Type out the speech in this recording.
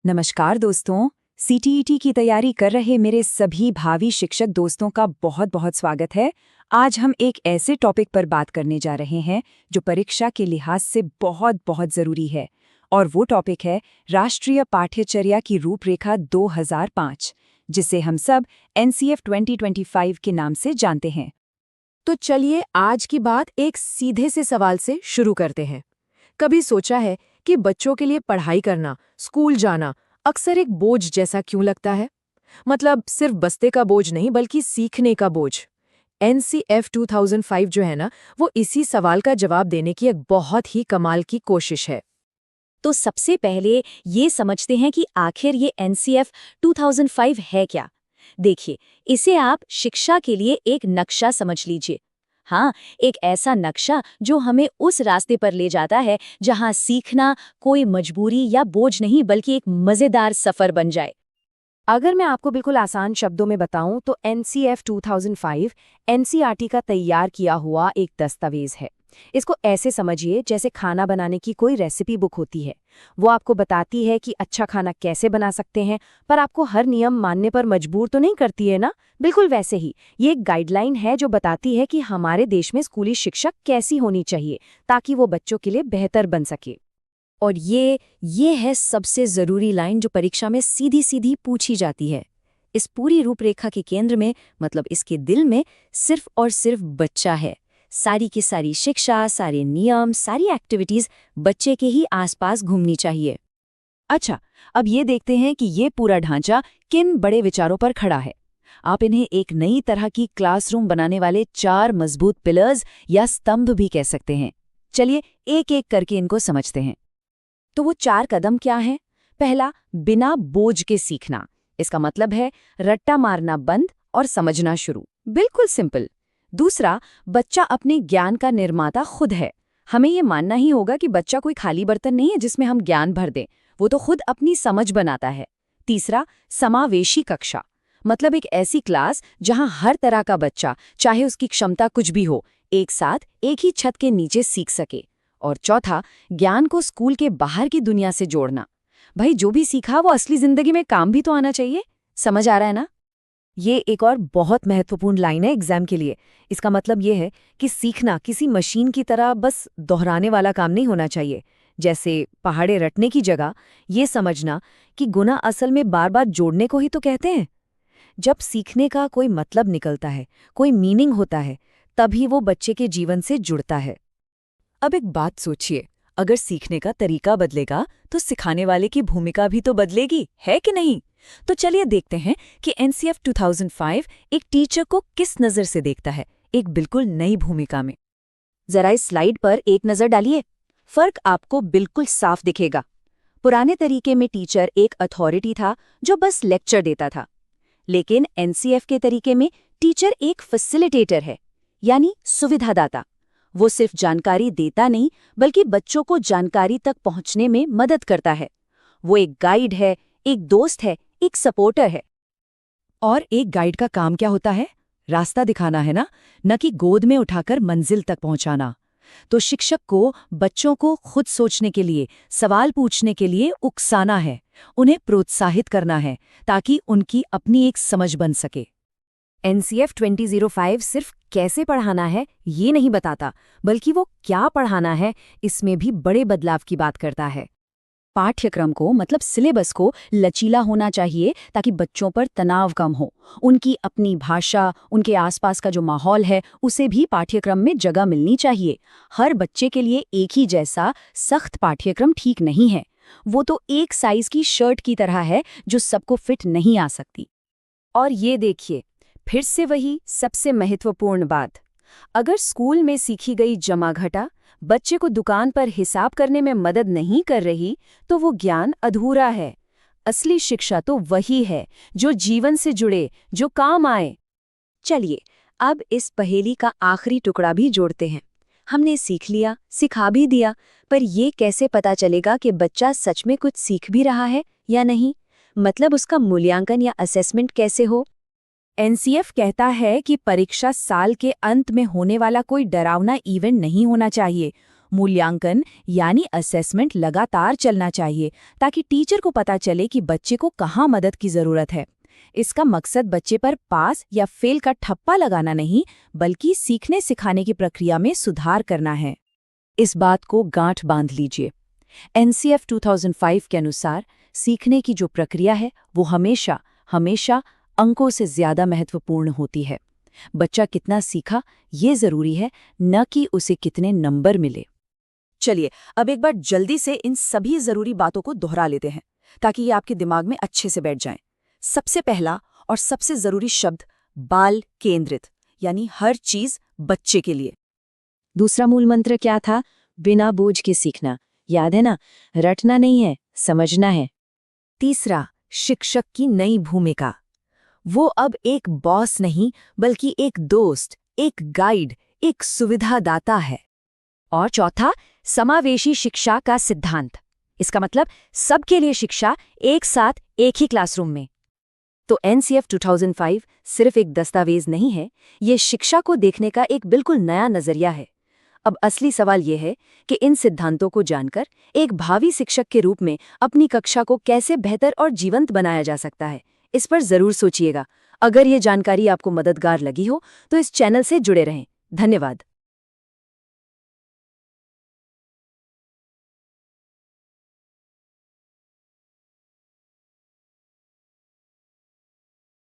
नमस्कार दोस्तों। सीटीईटी की तैयारी कर रहे मेरे सभी भावी शिक्षक दोस्तों का बहुत बहुत स्वागत है। आज हम एक ऐसे टॉपिक पर बात करने जा रहे हैं जो परीक्षा के लिहाज से बहुत बहुत ज़रूरी है, और वो टॉपिक है राष्ट्रीय पाठ्यचर्या की रूपरेखा 2005, जिसे हम सब एनसीएफ 2025 के नाम से जानते हैं। तो चलिए आज की बात एक सीधे से सवाल से शुरू करते हैं। कभी सोचा है कि बच्चों के लिए पढ़ाई करना, स्कूल जाना अक्सर एक बोझ जैसा क्यों लगता है? मतलब सिर्फ बस्ते का बोझ नहीं बल्कि सीखने का बोझ। एनसीएफ 2005 जो है ना, वो इसी सवाल का जवाब देने की एक बहुत ही कमाल की कोशिश है। तो सबसे पहले ये समझते हैं कि आखिर ये एनसीएफ 2005 है क्या। देखिए, इसे आप शिक्षा के लिए एक नक्शा समझ लीजिए। हाँ, एक ऐसा नक्शा जो हमें उस रास्ते पर ले जाता है जहाँ सीखना कोई मजबूरी या बोझ नहीं बल्कि एक मज़ेदार सफ़र बन जाए। अगर मैं आपको बिल्कुल आसान शब्दों में बताऊं तो एनसीएफ 2005 एनसीईआरटी का तैयार किया हुआ एक दस्तावेज है। इसको ऐसे समझिए जैसे खाना बनाने की कोई रेसिपी बुक होती है। वो आपको बताती है कि अच्छा खाना कैसे बना सकते हैं, पर आपको हर नियम मानने पर मजबूर तो नहीं करती है ना। बिल्कुल वैसे ही ये एक गाइडलाइन है जो बताती है कि हमारे देश में स्कूली शिक्षा कैसी होनी चाहिए ताकि वो बच्चों के लिए बेहतर बन सके। और ये है सबसे ज़रूरी लाइन जो परीक्षा में सीधी सीधी पूछी जाती है। इस पूरी रूपरेखा के केंद्र में, मतलब इसके दिल में, सिर्फ और सिर्फ बच्चा है। सारी की सारी शिक्षा, सारे नियम, सारी एक्टिविटीज़ बच्चे के ही आसपास घूमनी चाहिए। अच्छा, अब ये देखते हैं कि ये पूरा ढांचा किन बड़े विचारों पर खड़ा है। आप इन्हें एक नई तरह की क्लासरूम बनाने वाले 4 मजबूत पिलर्स या स्तंभ भी कह सकते हैं। चलिए एक एक करके इनको समझते हैं। तो वो 4 कदम क्या हैं? पहला, बिना बोझ के सीखना। इसका मतलब है रट्टा मारना बंद और समझना शुरू। बिल्कुल सिंपल। दूसरा, बच्चा अपने ज्ञान का निर्माता खुद है। हमें ये मानना ही होगा कि बच्चा कोई खाली बर्तन नहीं है जिसमें हम ज्ञान भर दें, वो तो खुद अपनी समझ बनाता है। तीसरा, समावेशी कक्षा, मतलब एक ऐसी क्लास जहां हर तरह का बच्चा, चाहे उसकी क्षमता कुछ भी हो, एक साथ एक ही छत के नीचे सीख सके। और चौथा, ज्ञान को स्कूल के बाहर की दुनिया से जोड़ना। भाई, जो भी सीखा वो असली जिंदगी में काम भी तो आना चाहिए। समझ आ रहा है ना? ये एक और बहुत महत्वपूर्ण लाइन है एग्जाम के लिए। इसका मतलब ये है कि सीखना किसी मशीन की तरह बस दोहराने वाला काम नहीं होना चाहिए। जैसे पहाड़े रटने की जगह ये समझना कि गुना असल में बार बार जोड़ने को ही तो कहते हैं। जब सीखने का कोई मतलब निकलता है, कोई मीनिंग होता है, तभी वो बच्चे के जीवन से जुड़ता है। अब एक बात सोचिए, अगर सीखने का तरीका बदलेगा तो सिखाने वाले की भूमिका भी तो बदलेगी, है कि नहीं? तो चलिए देखते हैं कि एनसीएफ 2005 एक टीचर को किस नज़र से देखता है, एक बिल्कुल नई भूमिका में। जरा इस स्लाइड पर एक नज़र डालिए। फर्क आपको बिल्कुल साफ दिखेगा। पुराने तरीके में टीचर एक अथॉरिटी था जो बस लेक्चर देता था, लेकिन एनसीएफ के तरीके में टीचर एक फैसिलिटेटर है, यानी सुविधादाता। वो सिर्फ जानकारी देता नहीं बल्कि बच्चों को जानकारी तक पहुंचने में मदद करता है। वो एक गाइड है, एक दोस्त है, एक सपोर्टर है। और एक गाइड का काम क्या होता है? रास्ता दिखाना है ना, न कि गोद में उठाकर मंजिल तक पहुंचाना। तो शिक्षक को बच्चों को खुद सोचने के लिए, सवाल पूछने के लिए उकसाना है, उन्हें प्रोत्साहित करना है ताकि उनकी अपनी एक समझ बन सके। एनसीएफ 2005 सिर्फ कैसे पढ़ाना है ये नहीं बताता, बल्कि वो क्या पढ़ाना है इसमें भी बड़े बदलाव की बात करता है। पाठ्यक्रम को, मतलब सिलेबस को, लचीला होना चाहिए ताकि बच्चों पर तनाव कम हो। उनकी अपनी भाषा, उनके आसपास का जो माहौल है, उसे भी पाठ्यक्रम में जगह मिलनी चाहिए। हर बच्चे के लिए एक ही जैसा सख्त पाठ्यक्रम ठीक नहीं है। वो तो एक साइज की शर्ट की तरह है जो सबको फिट नहीं आ सकती। और ये देखिए, फिर से वही सबसे महत्वपूर्ण बात, अगर स्कूल में सीखी गई जमा घटा बच्चे को दुकान पर हिसाब करने में मदद नहीं कर रही, तो वो ज्ञान अधूरा है। असली शिक्षा तो वही है जो जीवन से जुड़े, जो काम आए। चलिए अब इस पहेली का आखिरी टुकड़ा भी जोड़ते हैं। हमने सीख लिया, सिखा भी दिया, पर ये कैसे पता चलेगा कि बच्चा सच में कुछ सीख भी रहा है या नहीं? मतलब उसका मूल्यांकन या असेसमेंट कैसे हो? एनसीएफ कहता है कि परीक्षा साल के अंत में होने वाला कोई डरावना इवेंट नहीं होना चाहिए। मूल्यांकन यानी असेसमेंट लगातार चलना चाहिए ताकि टीचर को पता चले कि बच्चे को कहाँ मदद की ज़रूरत है। इसका मकसद बच्चे पर पास या फेल का ठप्पा लगाना नहीं, बल्कि सीखने सिखाने की प्रक्रिया में सुधार करना है। इस बात को गांठ बांध लीजिए। एनसीएफ 2005 के अनुसार सीखने की जो प्रक्रिया है वो हमेशा हमेशा अंकों से ज्यादा महत्वपूर्ण होती है। बच्चा कितना सीखा ये जरूरी है, न कि उसे कितने नंबर मिले। चलिए अब एक बार जल्दी से इन सभी जरूरी बातों को दोहरा लेते हैं ताकि ये आपके दिमाग में अच्छे से बैठ जाएं। सबसे पहला और सबसे जरूरी शब्द बाल केंद्रित, यानी हर चीज बच्चे के लिए। दूसरा मूल मंत्र क्या था? बिना बोझ के सीखना। याद है ना? रटना नहीं है, समझना है। तीसरा, शिक्षक की नई भूमिका। वो अब एक बॉस नहीं, बल्कि एक दोस्त, एक गाइड, एक सुविधादाता है। और चौथा, समावेशी शिक्षा का सिद्धांत। इसका मतलब सबके लिए शिक्षा एक साथ एक ही क्लासरूम में। तो एनसीएफ 2005 सिर्फ एक दस्तावेज नहीं है, ये शिक्षा को देखने का एक बिल्कुल नया नजरिया है। अब असली सवाल ये है कि इन सिद्धांतों को जानकर एक भावी शिक्षक के रूप में अपनी कक्षा को कैसे बेहतर और जीवंत बनाया जा सकता है। इस पर जरूर सोचिएगा। अगर ये जानकारी आपको मददगार लगी हो तो इस चैनल से जुड़े रहें। धन्यवाद।